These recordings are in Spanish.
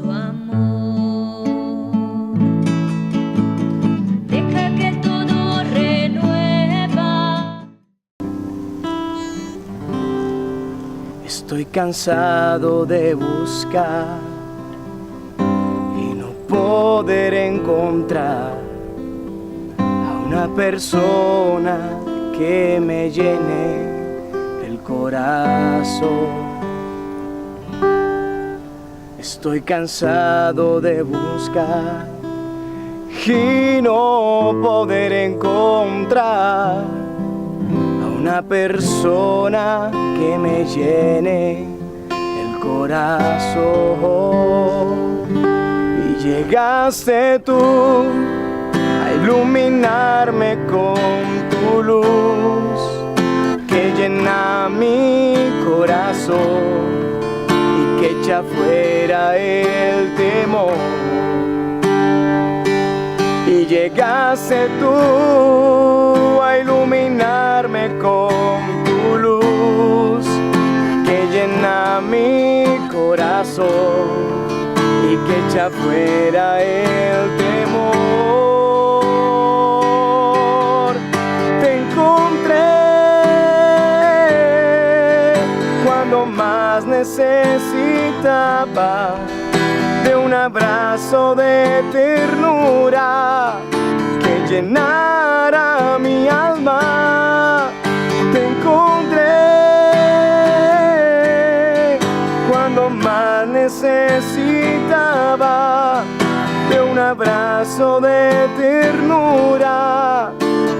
su amor. Deja que todo renueva. Estoy cansado de buscar y no poder encontrar a una persona que me llene el corazón. Estoy cansado de buscar y no poder encontrar a una persona que me llene el corazón. Y llegaste tú a iluminarme con tu luz que llena mi corazón y que echa fuera el temor. Y llegaste tú a iluminarme con tu luz que llena mi corazón y que echa fuera el temor. Te encontré cuando más necesitaba de un abrazo de ternura que llenara mi alma. Te encontré cuando más necesitaba de un abrazo de ternura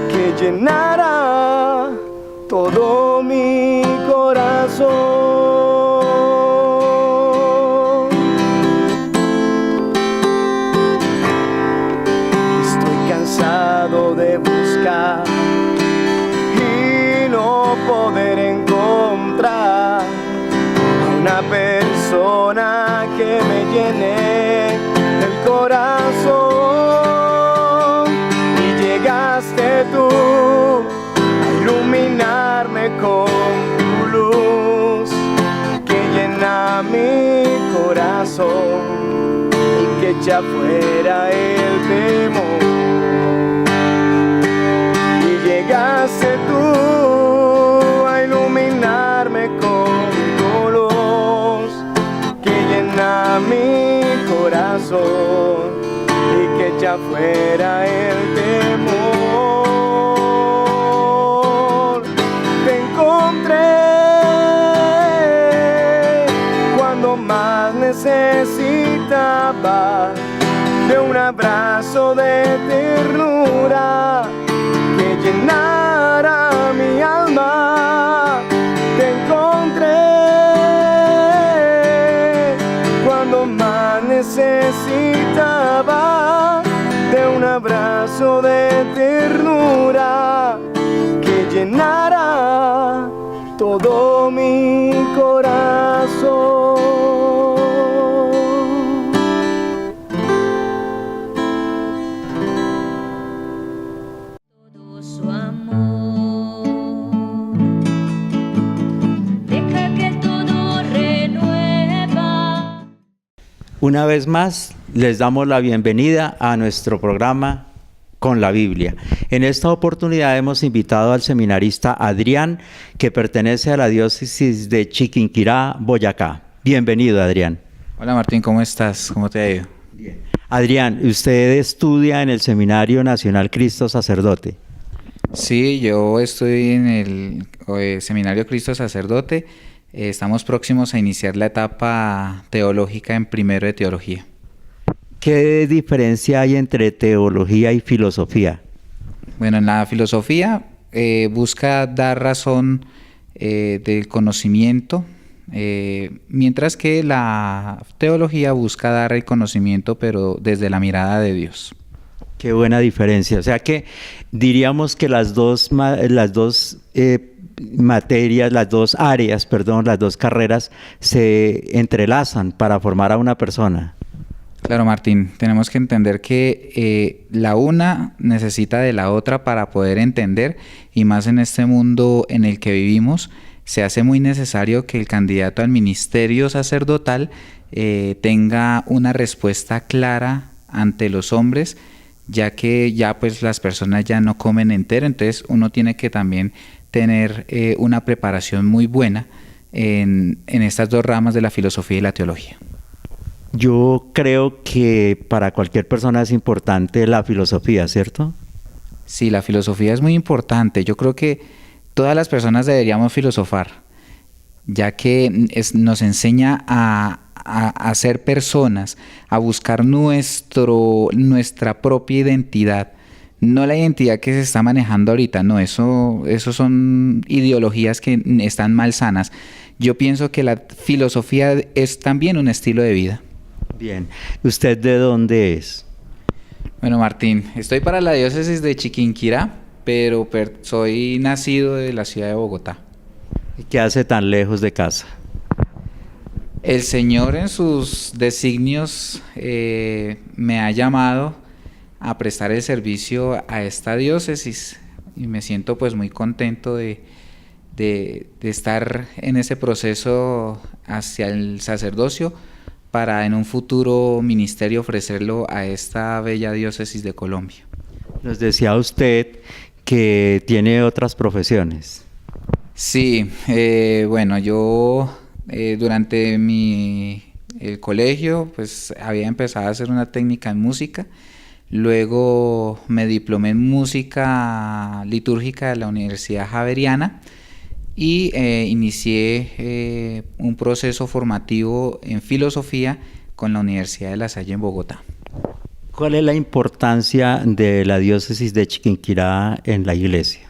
que llenara todo mi corazón. De buscar y no poder encontrar a una persona que me llene el corazón. Y llegaste tú a iluminarme con tu luz que llena mi corazón y que echa fuera el temor. Llegaste tú a iluminarme con tu luz que llena mi corazón y que echa fuera el temor. Te encontré cuando más necesitaba de un abrazo de ternura que llenara mi alma. Te encontré cuando más necesitaba de un abrazo de ternura que llenara todo mi corazón. Una vez más, les damos la bienvenida a nuestro programa Con la Biblia. En esta oportunidad hemos invitado al seminarista Adrián, que pertenece a la diócesis de Chiquinquirá, Boyacá. Bienvenido, Adrián. Hola, Martín, ¿cómo estás? ¿Cómo te ha ido? Bien. Adrián, ¿usted estudia en el Seminario Nacional Cristo Sacerdote? Sí, yo estoy en el Seminario Cristo Sacerdote. Estamos próximos a iniciar la etapa teológica en primero de teología. ¿Qué diferencia hay entre teología y filosofía? Bueno, en la filosofía busca dar razón del conocimiento, mientras que la teología busca dar el conocimiento, pero desde la mirada de Dios. Qué buena diferencia. O sea que diríamos que las dos carreras se entrelazan para formar a una persona. Claro, Martín, tenemos que entender que la una necesita de la otra para poder entender, y más en este mundo en el que vivimos, se hace muy necesario que el candidato al ministerio sacerdotal tenga una respuesta clara ante los hombres, ya que ya pues las personas ya no comen entero, entonces uno tiene que también tener una preparación muy buena en estas dos ramas de la filosofía y la teología. Yo creo que para cualquier persona es importante la filosofía, ¿cierto? Sí, la filosofía es muy importante. Yo creo que todas las personas deberíamos filosofar, ya que nos enseña a ser personas, a buscar nuestra propia identidad, no la identidad que se está manejando ahorita, no, eso son ideologías que están mal sanas. Yo pienso que la filosofía es también un estilo de vida. Bien, ¿usted de dónde es? Bueno, Martín, estoy para la diócesis de Chiquinquirá, pero soy nacido de la ciudad de Bogotá. ¿Qué hace tan lejos de casa? El Señor en sus designios me ha llamado a prestar el servicio a esta diócesis y me siento pues muy contento de estar en ese proceso hacia el sacerdocio para en un futuro ministerio ofrecerlo a esta bella diócesis de Colombia. Nos decía usted que tiene otras profesiones. Sí, bueno, yo durante el colegio pues había empezado a hacer una técnica en música, luego me diplomé en música litúrgica de la Universidad Javeriana y inicié un proceso formativo en filosofía con la Universidad de La Salle en Bogotá. ¿Cuál es la importancia de la diócesis de Chiquinquirá en la iglesia?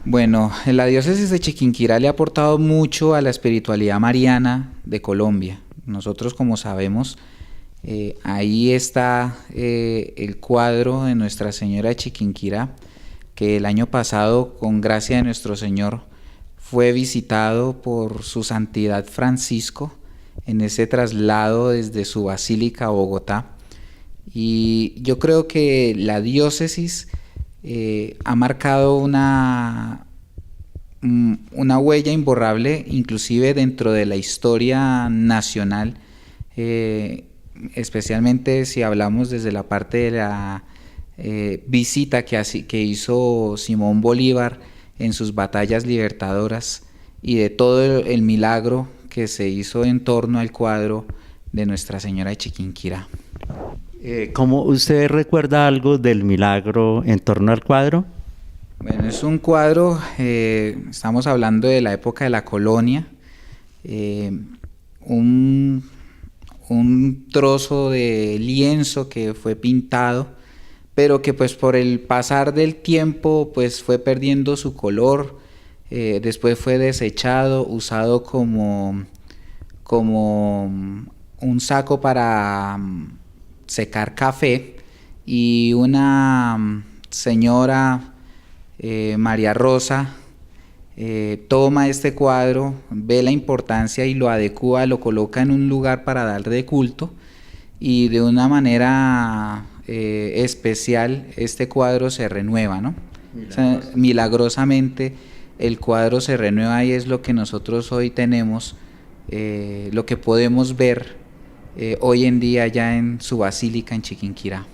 Bueno, la diócesis de Chiquinquirá le ha aportado mucho a la espiritualidad mariana de Colombia. Nosotros, como sabemos, ahí está el cuadro de Nuestra Señora de Chiquinquirá, que el año pasado, con gracia de nuestro Señor, fue visitado por su santidad Francisco en ese traslado desde su basílica a Bogotá. Y yo creo que la diócesis ha marcado una huella imborrable, inclusive dentro de la historia nacional, especialmente si hablamos desde la parte de la visita que hizo Simón Bolívar en sus batallas libertadoras y de todo el milagro que se hizo en torno al cuadro de Nuestra Señora de Chiquinquirá. ¿Cómo usted recuerda algo del milagro en torno al cuadro? Bueno, es un cuadro, estamos hablando de la época de la colonia, un trozo de lienzo que fue pintado, pero que pues por el pasar del tiempo pues fue perdiendo su color, después fue desechado, usado como un saco para secar café, y una señora, María Rosa, toma este cuadro, ve la importancia y lo adecúa, lo coloca en un lugar para darle culto, y de una manera especial este cuadro se renueva, ¿no? O sea, milagrosamente el cuadro se renueva, y es lo que nosotros hoy tenemos, lo que podemos ver hoy en día ya en su basílica en Chiquinquirá.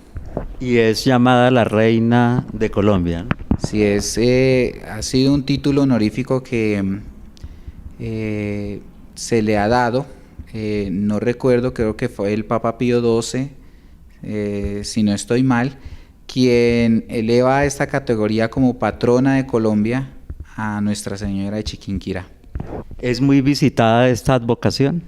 Y es llamada la Reina de Colombia, ¿no? Sí, ha sido un título honorífico que se le ha dado, no recuerdo, creo que fue el Papa Pío XII, si no estoy mal, quien eleva esta categoría como patrona de Colombia a Nuestra Señora de Chiquinquirá. ¿Es muy visitada esta advocación?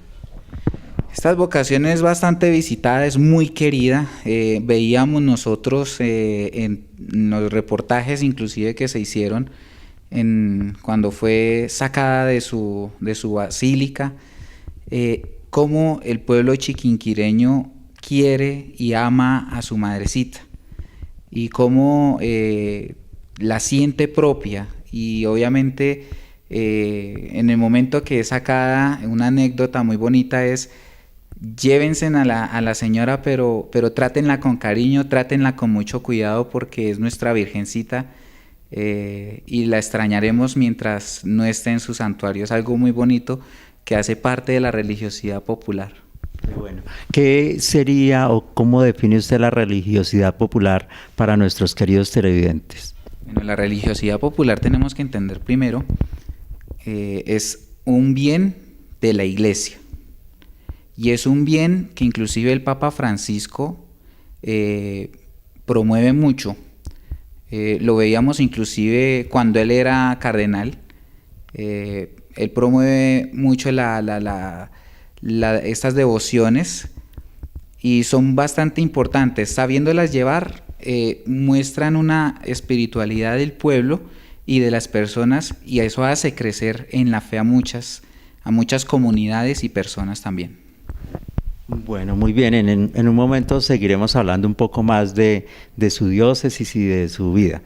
Esta advocación es bastante visitada, es muy querida. Veíamos nosotros en los reportajes inclusive que se hicieron cuando fue sacada de su basílica, cómo el pueblo chiquinquireño quiere y ama a su madrecita, y cómo la siente propia. Y obviamente en el momento que es sacada, una anécdota muy bonita es: llévense a la señora, pero trátenla con cariño, trátenla con mucho cuidado, porque es nuestra virgencita, y la extrañaremos mientras no esté en su santuario. Es algo muy bonito que hace parte de la religiosidad popular. Bueno, ¿qué sería o cómo define usted la religiosidad popular para nuestros queridos televidentes? Bueno, la religiosidad popular tenemos que entender primero, es un bien de la Iglesia y es un bien que inclusive el Papa Francisco promueve mucho. Lo veíamos inclusive cuando él era cardenal. Él promueve mucho estas devociones y son bastante importantes. Sabiéndolas llevar, muestran una espiritualidad del pueblo y de las personas, y eso hace crecer en la fe a muchas comunidades y personas también. Bueno, muy bien. En un momento seguiremos hablando un poco más de su diócesis y de su vida.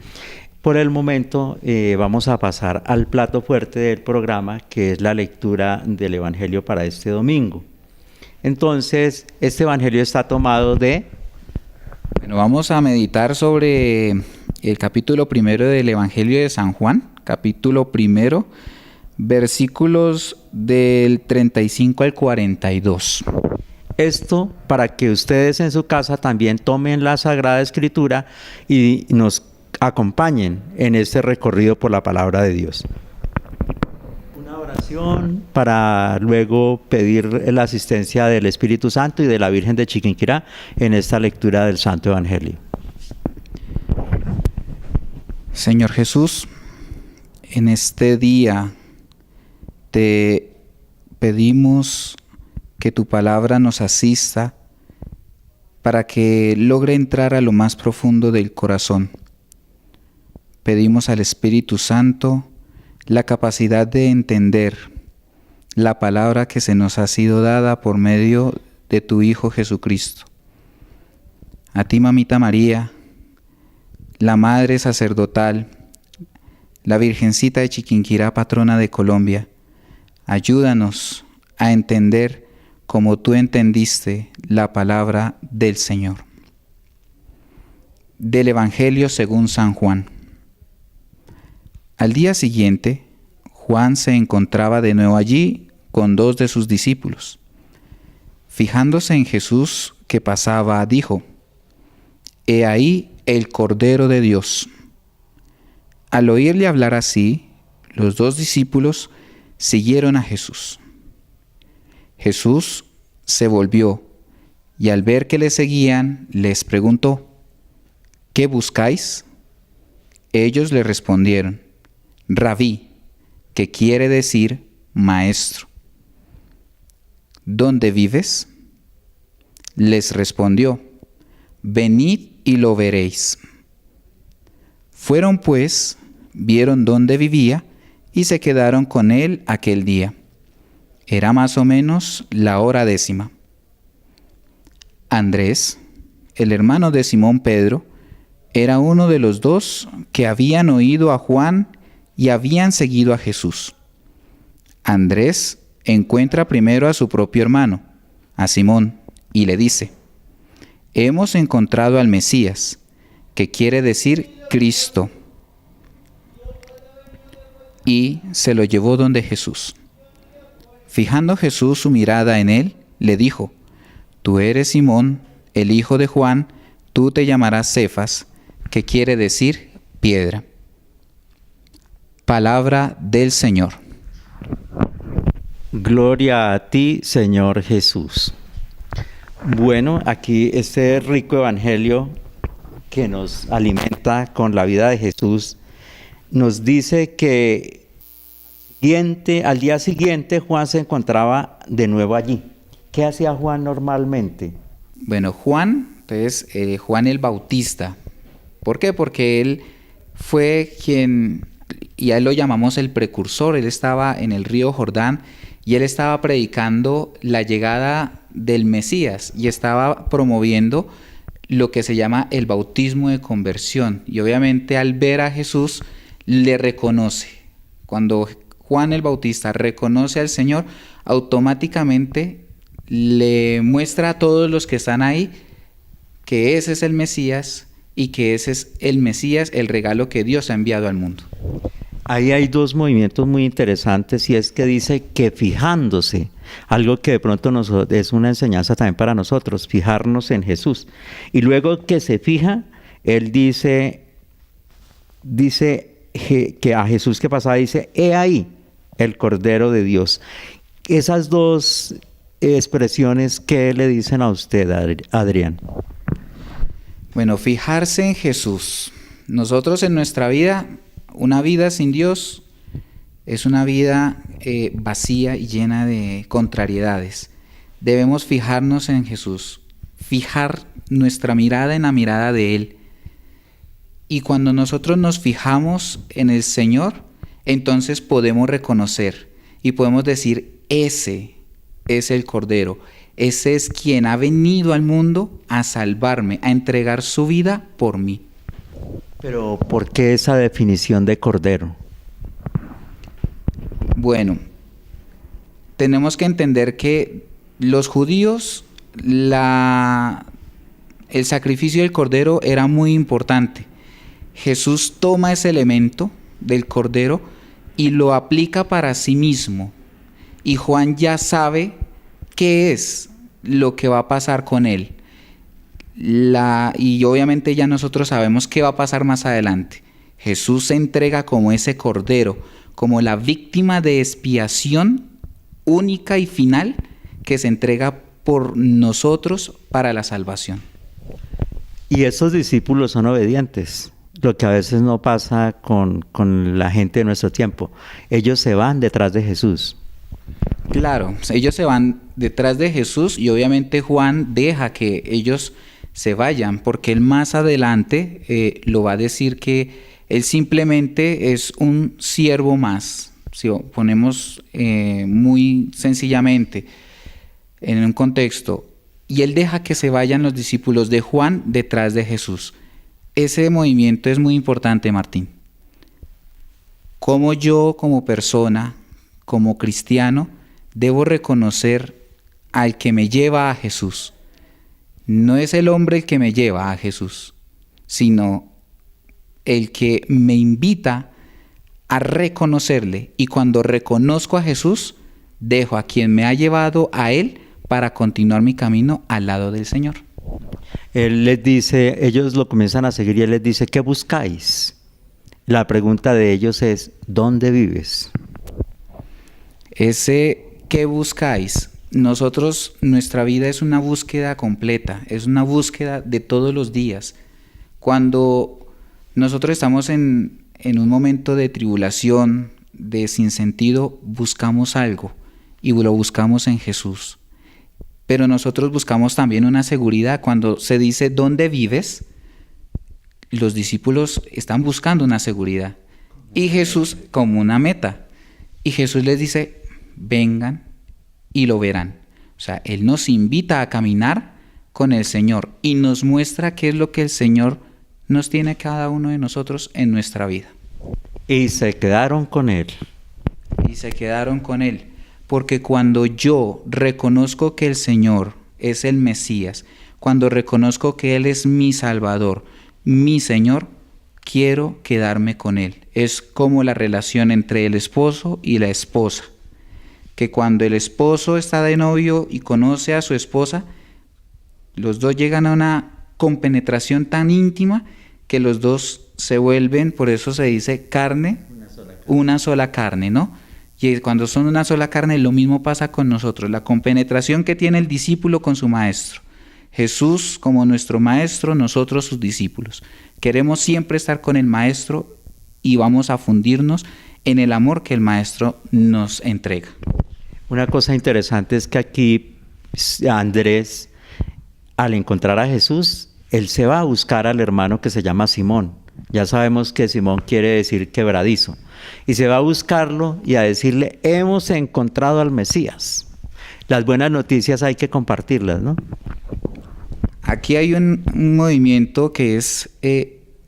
Por el momento vamos a pasar al plato fuerte del programa, que es la lectura del Evangelio para este domingo. Entonces, este Evangelio está tomado de... Bueno, vamos a meditar sobre el capítulo 1 del Evangelio de San Juan, capítulo 1, versículos del 35 al 42. Esto para que ustedes en su casa también tomen la Sagrada Escritura y nos acompañen en este recorrido por la palabra de Dios. Una oración para luego pedir la asistencia del Espíritu Santo y de la Virgen de Chiquinquirá en esta lectura del Santo Evangelio. Señor Jesús, en este día te pedimos que tu palabra nos asista para que logre entrar a lo más profundo del corazón. Pedimos al Espíritu Santo la capacidad de entender la palabra que se nos ha sido dada por medio de tu Hijo Jesucristo. A ti, Mamita María, la Madre Sacerdotal, la Virgencita de Chiquinquirá, patrona de Colombia, ayúdanos a entender como tú entendiste la palabra del Señor. Del Evangelio según San Juan. Al día siguiente, Juan se encontraba de nuevo allí con 2 de sus discípulos. Fijándose en Jesús que pasaba, dijo: «He ahí el Cordero de Dios». Al oírle hablar así, los 2 discípulos siguieron a Jesús. Jesús se volvió y al ver que le seguían, les preguntó: «¿Qué buscáis?». Ellos le respondieron: «Rabí», que quiere decir maestro. «¿Dónde vives?». Les respondió: «Venid y lo veréis». Fueron pues, vieron dónde vivía y se quedaron con él aquel día. Era más o menos la hora 10:00. Andrés, el hermano de Simón Pedro, era uno de los 2 que habían oído a Juan y habían seguido a Jesús. Andrés encuentra primero a su propio hermano, a Simón, y le dice: «Hemos encontrado al Mesías», que quiere decir Cristo. Y se lo llevó donde Jesús. Fijando Jesús su mirada en él, le dijo: «Tú eres Simón, el hijo de Juan, tú te llamarás Cefas», que quiere decir piedra. Palabra del Señor. Gloria a ti, Señor Jesús. Bueno, aquí este rico evangelio que nos alimenta con la vida de Jesús nos dice que al día siguiente Juan se encontraba de nuevo allí. ¿Qué hacía Juan normalmente? Bueno, Juan el Bautista. ¿Por qué? Porque él fue quien, y a él lo llamamos el precursor. Él estaba en el río Jordán y él estaba predicando la llegada del Mesías y estaba promoviendo lo que se llama el bautismo de conversión. Y obviamente al ver a Jesús le reconoce. Cuando Juan el Bautista reconoce al Señor, automáticamente le muestra a todos los que están ahí que ese es el Mesías y que ese es el Mesías, el regalo que Dios ha enviado al mundo. Ahí hay dos movimientos muy interesantes y es que dice que fijándose, algo que de pronto es una enseñanza también para nosotros, fijarnos en Jesús. Y luego que se fija, él dice que a Jesús que pasaba dice, he ahí el Cordero de Dios. Esas dos expresiones, ¿qué le dicen a usted, Adrián? Bueno, fijarse en Jesús. Nosotros en nuestra vida, una vida sin Dios es una vida vacía y llena de contrariedades. Debemos fijarnos en Jesús, fijar nuestra mirada en la mirada de Él. Y cuando nosotros nos fijamos en el Señor, entonces podemos reconocer y podemos decir, ese es el Cordero, ese es quien ha venido al mundo a salvarme, a entregar su vida por mí. Pero ¿por qué esa definición de Cordero? Bueno, tenemos que entender que los judíos, el sacrificio del Cordero era muy importante. Jesús toma ese elemento del Cordero y lo aplica para sí mismo. Y Juan ya sabe qué es lo que va a pasar con él. Y obviamente ya nosotros sabemos qué va a pasar más adelante. Jesús se entrega como ese Cordero, como la víctima de expiación única y final que se entrega por nosotros para la salvación. Y esos discípulos son obedientes, lo que a veces no pasa con la gente de nuestro tiempo. Ellos se van detrás de Jesús. Claro, ellos se van detrás de Jesús y obviamente Juan deja que ellos se vayan, porque él más adelante lo va a decir que él simplemente es un siervo más. Si ponemos muy sencillamente en un contexto, y él deja que se vayan los discípulos de Juan detrás de Jesús. Ese movimiento es muy importante, Martín. Como yo, como persona, como cristiano, debo reconocer al que me lleva a Jesús. No es el hombre el que me lleva a Jesús, sino el que me invita a reconocerle. Y cuando reconozco a Jesús, dejo a quien me ha llevado a Él para continuar mi camino al lado del Señor. Él les dice, ellos lo comienzan a seguir y él les dice, ¿qué buscáis? La pregunta de ellos es, ¿dónde vives? Ese ¿qué buscáis? Nosotros, nuestra vida es una búsqueda completa, es una búsqueda de todos los días. Cuando nosotros estamos en un momento de tribulación, de sinsentido, buscamos algo y lo buscamos en Jesús. Pero nosotros buscamos también una seguridad. Cuando se dice ¿dónde vives?, los discípulos están buscando una seguridad. Y Jesús como una meta. Y Jesús les dice, vengan y lo verán. O sea, Él nos invita a caminar con el Señor y nos muestra qué es lo que el Señor nos tiene a cada uno de nosotros en nuestra vida. Y se quedaron con Él. Y se quedaron con Él. Porque cuando yo reconozco que el Señor es el Mesías, cuando reconozco que Él es mi Salvador, mi Señor, quiero quedarme con Él. Es como la relación entre el esposo y la esposa. Que cuando el esposo está de novio y conoce a su esposa, los dos llegan a una compenetración tan íntima que los dos se vuelven, por eso se dice carne, una sola carne, ¿no? Y cuando son una sola carne, lo mismo pasa con nosotros, la compenetración que tiene el discípulo con su maestro. Jesús como nuestro maestro, nosotros sus discípulos. Queremos siempre estar con el maestro y vamos a fundirnos en el amor que el maestro nos entrega. Una cosa interesante es que aquí Andrés, al encontrar a Jesús, él se va a buscar al hermano que se llama Simón. Ya sabemos que Simón quiere decir quebradizo. Y se va a buscarlo y a decirle, hemos encontrado al Mesías. Las buenas noticias hay que compartirlas, ¿no? Aquí hay un movimiento que es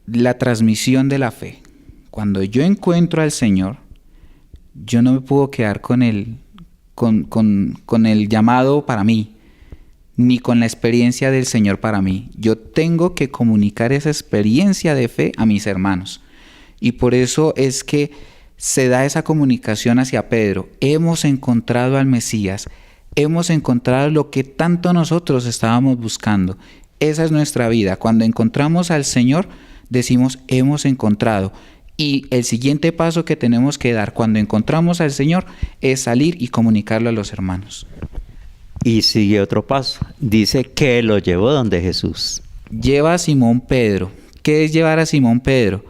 la transmisión de la fe. Cuando yo encuentro al Señor, yo no me puedo quedar con el llamado para mí, ni con la experiencia del Señor para mí. Yo tengo que comunicar esa experiencia de fe a mis hermanos. Y por eso es que se da esa comunicación hacia Pedro. Hemos encontrado al Mesías, hemos encontrado lo que tanto nosotros estábamos buscando. Esa es nuestra vida. Cuando encontramos al Señor, decimos, hemos encontrado. Y el siguiente paso que tenemos que dar cuando encontramos al Señor es salir y comunicarlo a los hermanos. Y sigue otro paso. Dice que lo llevó donde Jesús. Lleva a Simón Pedro. ¿Qué es llevar a Simón Pedro?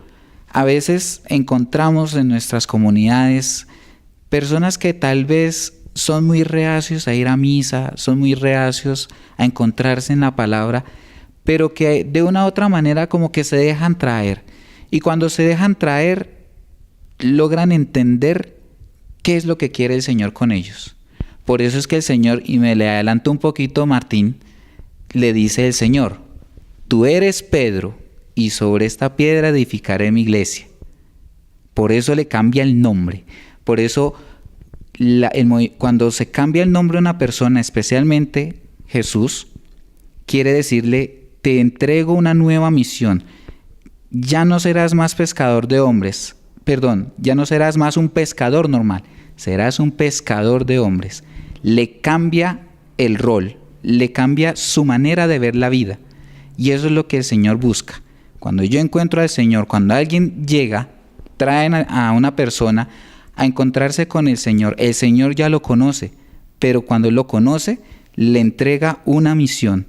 A veces encontramos en nuestras comunidades personas que tal vez son muy reacios a ir a misa, son muy reacios a encontrarse en la palabra, pero que de una u otra manera como que se dejan traer. Y cuando se dejan traer, logran entender qué es lo que quiere el Señor con ellos. Por eso es que el Señor, y me le adelanto un poquito Martín, le dice el Señor, tú eres Pedro, y sobre esta piedra edificaré mi iglesia. Por eso le cambia el nombre. Por eso cuando se cambia el nombre de una persona, especialmente Jesús, quiere decirle, te entrego una nueva misión. Ya no serás más pescador de hombres. Perdón, ya no serás más un pescador normal. Serás un pescador de hombres. Le cambia el rol, le cambia su manera de ver la vida. Y eso es lo que el Señor busca. Cuando yo encuentro al Señor, cuando alguien llega, traen a una persona a encontrarse con el Señor ya lo conoce, pero cuando lo conoce, le entrega una misión.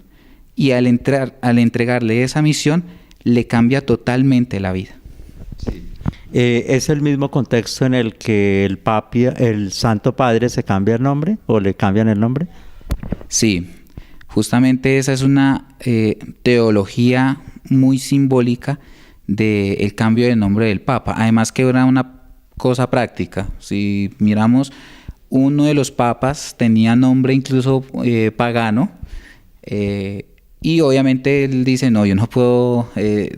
Y al entregarle esa misión, le cambia totalmente la vida. Sí. ¿Es el mismo contexto en el que el Santo Padre se cambia el nombre o le cambian el nombre? Sí, justamente esa es una teología muy simbólica del cambio de nombre del Papa. Además que era una cosa práctica. Si miramos, uno de los papas tenía nombre incluso pagano, y obviamente él dice, no, yo no puedo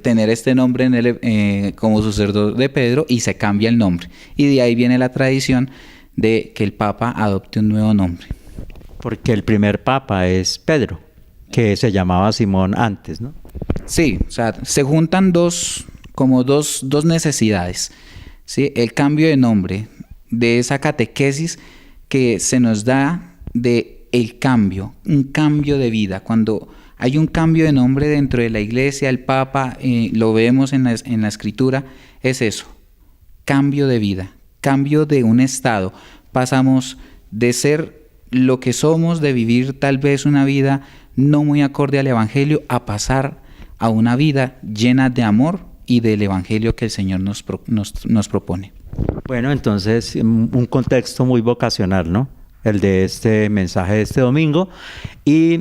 tener este nombre en él, como sacerdote de Pedro, y se cambia el nombre. Y de ahí viene la tradición de que el Papa adopte un nuevo nombre. Porque el primer Papa es Pedro, que se llamaba Simón antes, ¿no? Sí, o sea, se juntan dos necesidades, ¿sí? El cambio de nombre, de esa catequesis que se nos da de el cambio, un cambio de vida. Cuando hay un cambio de nombre dentro de la iglesia, el Papa, lo vemos en la Escritura, es eso, cambio de vida, cambio de un estado. Pasamos de ser lo que somos, de vivir tal vez una vida no muy acorde al Evangelio, a pasar a una vida llena de amor y del Evangelio que el Señor nos propone. Bueno, entonces un contexto muy vocacional, ¿no? El de este mensaje de este domingo, y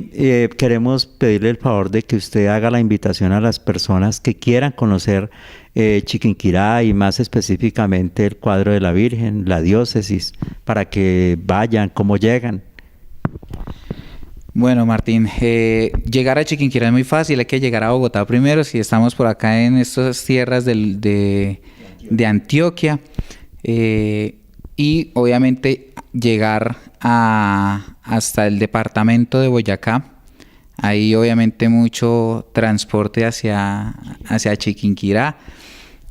queremos pedirle el favor de que usted haga la invitación a las personas que quieran conocer Chiquinquirá y más específicamente el cuadro de la Virgen, la diócesis, para que vayan, cómo llegan. Bueno, Martín, llegar a Chiquinquirá es muy fácil, hay que llegar a Bogotá primero, si estamos por acá en estas tierras de Antioquia, y obviamente llegar hasta el departamento de Boyacá. Hay obviamente mucho transporte hacia Chiquinquirá.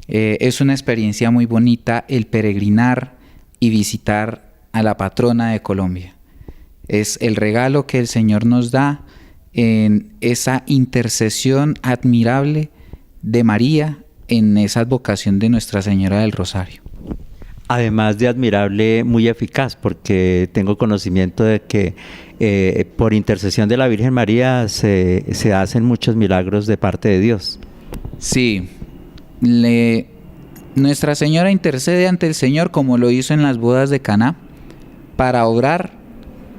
Es una experiencia muy bonita el peregrinar y visitar a la patrona de Colombia. Es el regalo que el Señor nos da en esa intercesión admirable de María en esa advocación de Nuestra Señora del Rosario. Además de admirable, muy eficaz, porque tengo conocimiento de que por intercesión de la Virgen María se hacen muchos milagros de parte de Dios. Sí, Nuestra Señora intercede ante el Señor como lo hizo en las bodas de Caná para obrar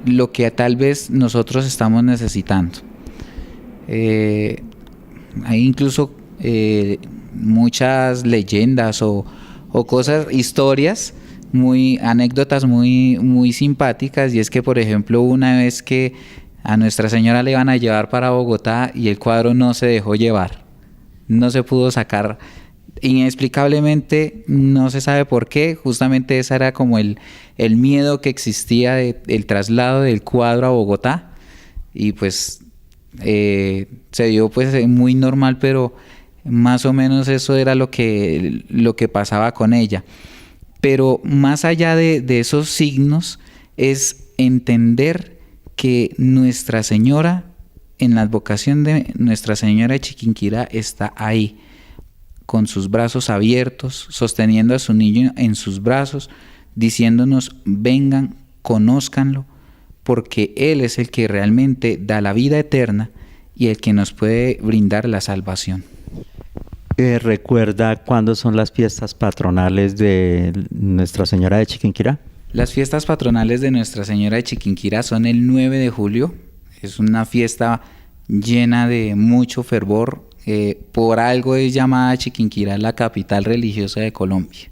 lo que tal vez nosotros estamos necesitando. Hay incluso muchas leyendas o cosas, historias, anécdotas muy simpáticas, y es que, por ejemplo, una vez que a Nuestra Señora le iban a llevar para Bogotá y el cuadro no se dejó llevar, no se pudo sacar, inexplicablemente, no se sabe por qué. Justamente ese era como el miedo que existía del traslado del cuadro a Bogotá, y pues se dio pues muy normal, pero más o menos eso era lo que pasaba con ella. Pero más allá de esos signos es entender que Nuestra Señora, en la advocación de Nuestra Señora de Chiquinquirá, está ahí, con sus brazos abiertos, sosteniendo a su niño en sus brazos, diciéndonos: vengan, conózcanlo, porque Él es el que realmente da la vida eterna y el que nos puede brindar la salvación. ¿Recuerda cuándo son las fiestas patronales de Nuestra Señora de Chiquinquirá? Las fiestas patronales de Nuestra Señora de Chiquinquirá son el 9 de julio. Es una fiesta llena de mucho fervor. Por algo es llamada Chiquinquirá la capital religiosa de Colombia.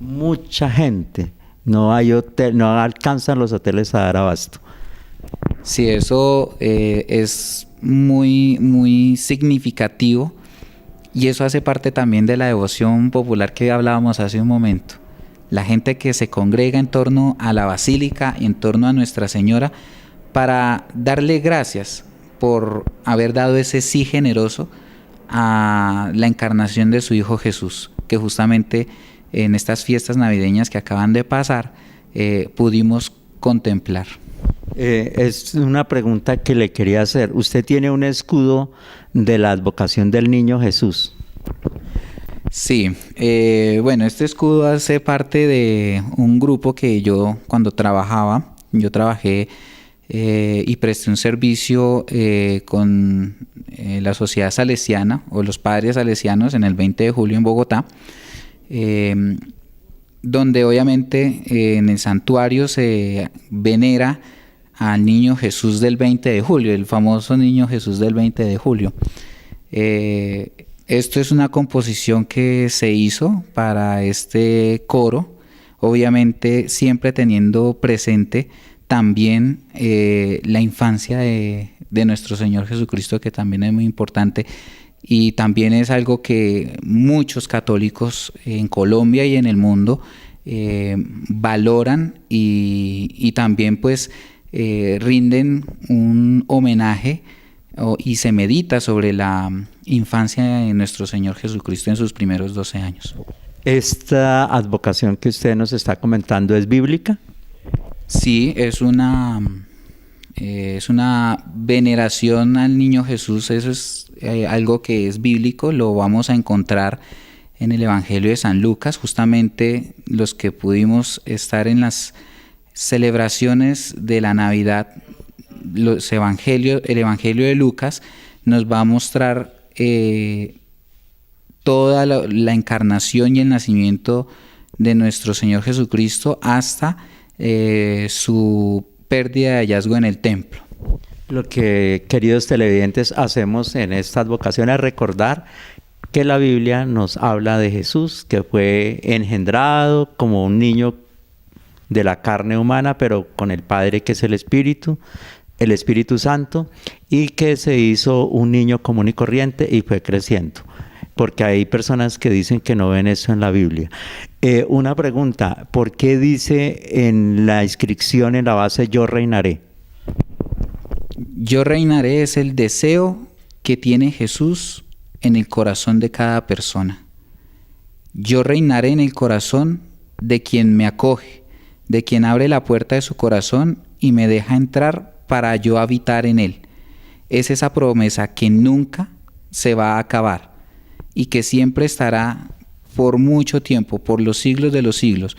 Mucha gente. No hay hotel, no alcanzan los hoteles a dar abasto. Sí, eso es muy, muy significativo, y eso hace parte también de la devoción popular que hablábamos hace un momento. La gente que se congrega en torno a la basílica, en torno a Nuestra Señora, para darle gracias por haber dado ese sí generoso a la encarnación de su Hijo Jesús, que justamente en estas fiestas navideñas que acaban de pasar pudimos contemplar. Es una pregunta que le quería hacer. ¿Usted tiene un escudo de la advocación del Niño Jesús? Sí, bueno, este escudo hace parte de un grupo que yo cuando trabajé y presté un servicio con la Sociedad Salesiana o los Padres Salesianos en el 20 de julio en Bogotá, donde obviamente en el santuario se venera al Niño Jesús del 20 de julio, el famoso Niño Jesús del 20 de julio. Esto es una composición que se hizo para este coro, obviamente siempre teniendo presente también la infancia de nuestro Señor Jesucristo, que también es muy importante, y también es algo que muchos católicos en Colombia y en el mundo valoran y también pues rinden un homenaje y se medita sobre la infancia de nuestro Señor Jesucristo en sus primeros 12 años. ¿Esta advocación que usted nos está comentando es bíblica? Sí, es una veneración al Niño Jesús. Eso es algo que es bíblico, lo vamos a encontrar en el Evangelio de San Lucas. Justamente los que pudimos estar en las celebraciones de la Navidad, el Evangelio de Lucas nos va a mostrar toda la encarnación y el nacimiento de nuestro Señor Jesucristo hasta su pérdida de hallazgo en el templo. Lo que, queridos televidentes, hacemos en esta advocación es recordar que la Biblia nos habla de Jesús, que fue engendrado como un niño de la carne humana, pero con el Padre, que es el Espíritu Santo, y que se hizo un niño común y corriente y fue creciendo. Porque hay personas que dicen que no ven eso en la Biblia. Una pregunta: ¿por qué dice en la inscripción en la base "Yo reinaré"? Yo reinaré es el deseo que tiene Jesús en el corazón de cada persona. Yo reinaré en el corazón de quien me acoge, de quien abre la puerta de su corazón y me deja entrar para yo habitar en él. Es esa promesa que nunca se va a acabar y que siempre estará por mucho tiempo, por los siglos de los siglos.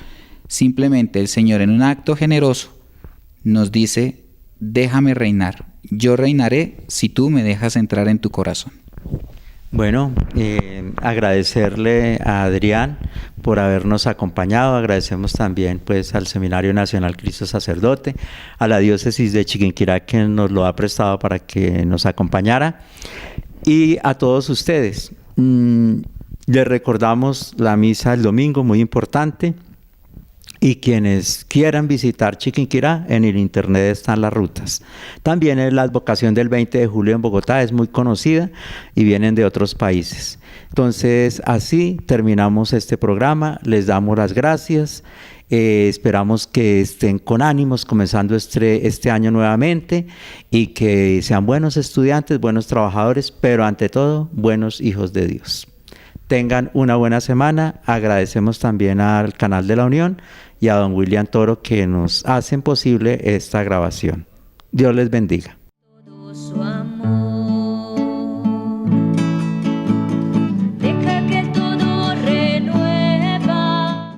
Simplemente el Señor, en un acto generoso, nos dice: déjame reinar. Yo reinaré si tú me dejas entrar en tu corazón. Bueno, agradecerle a Adrián por habernos acompañado. Agradecemos también pues al Seminario Nacional Cristo Sacerdote, a la Diócesis de Chiquinquirá, que nos lo ha prestado para que nos acompañara, y a todos ustedes. Les recordamos la misa el domingo, muy importante, y quienes quieran visitar Chiquinquirá, en el internet están las rutas. También es la advocación del 20 de julio en Bogotá, es muy conocida y vienen de otros países. Entonces, así terminamos este programa. Les damos las gracias. Esperamos que estén con ánimos comenzando este año nuevamente, y que sean buenos estudiantes, buenos trabajadores, pero ante todo, buenos hijos de Dios. Tengan una buena semana. Agradecemos también al Canal de la Unión y a don William Toro que nos hacen posible esta grabación. Dios les bendiga. Todo su amor. Deja que todo renueva.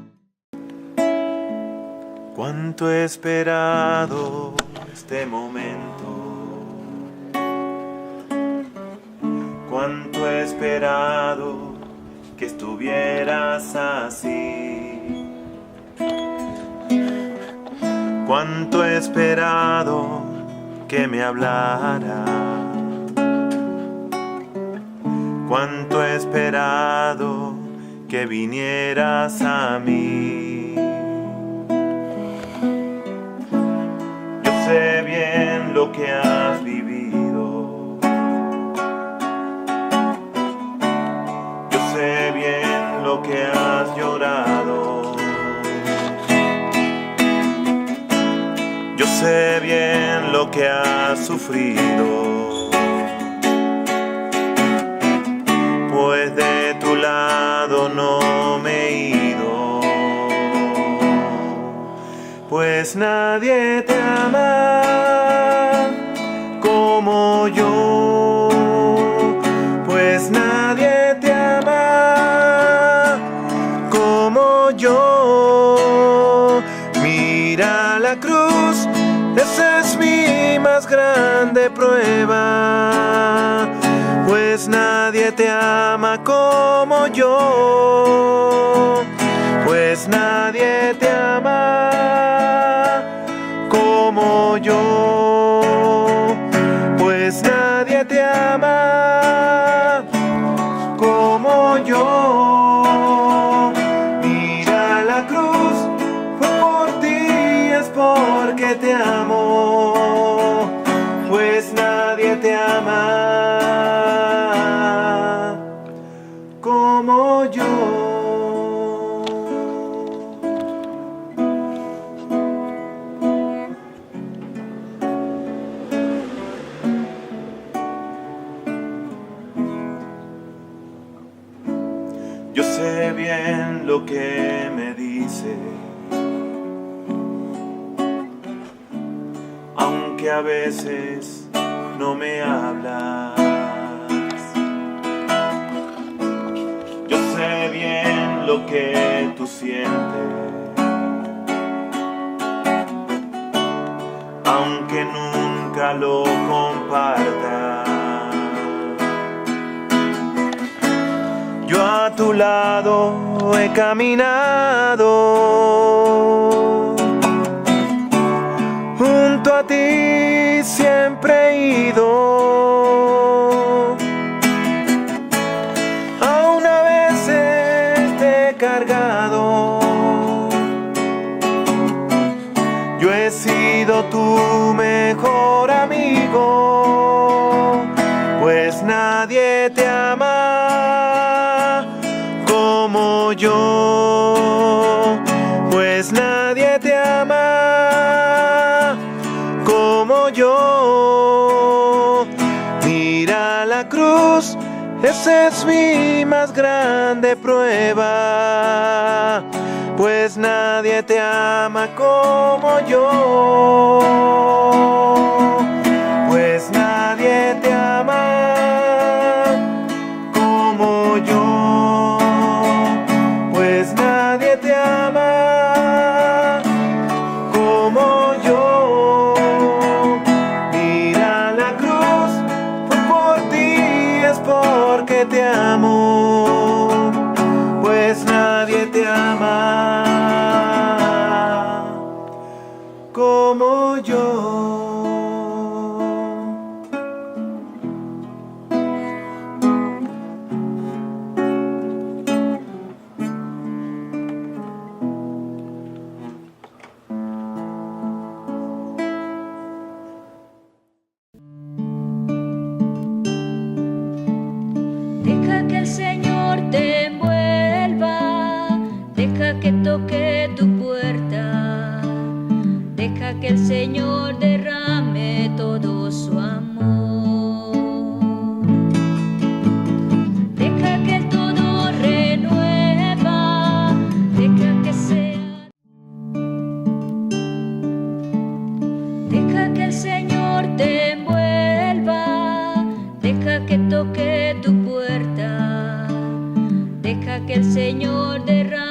Cuánto he esperado este momento. Cuánto he esperado que estuvieras así. Cuánto he esperado que me hablara. Cuánto he esperado que vinieras a mí. Yo sé bien lo que has vivido. Yo sé bien lo que has llorado. Yo sé bien lo que has sufrido, pues de tu lado no me he ido, pues nadie te ama como yo, pues nadie te ama como yo. Mira la cruz, esa es mi más grande prueba, pues nadie te ama como yo, pues nadie te ama como yo, pues nadie te ama como yo. Mira la cruz, fue por ti, es porque te amo, pues nadie te ama como yo. Yo sé bien lo que me dices, aunque a veces no me hablas. Yo sé bien lo que tú sientes, aunque nunca lo compartas. Yo a tu lado he caminado, junto a ti siempre he ido, aún a veces te he cargado. Yo he sido tu mejor amigo, pues nadie te ama como yo, pues nadie te ama como yo. Mira la cruz, esa es mi más grande prueba, pues nadie te ama como yo, pues nadie te ama como yo, pues nadie te ama como yo. Mira la cruz, fue por ti, es porque te amo, pues nadie te ama como yo. Deja que el Señor te envuelva, deja que toque tu puerta, deja que el Señor toque tu puerta, deja que el Señor derrame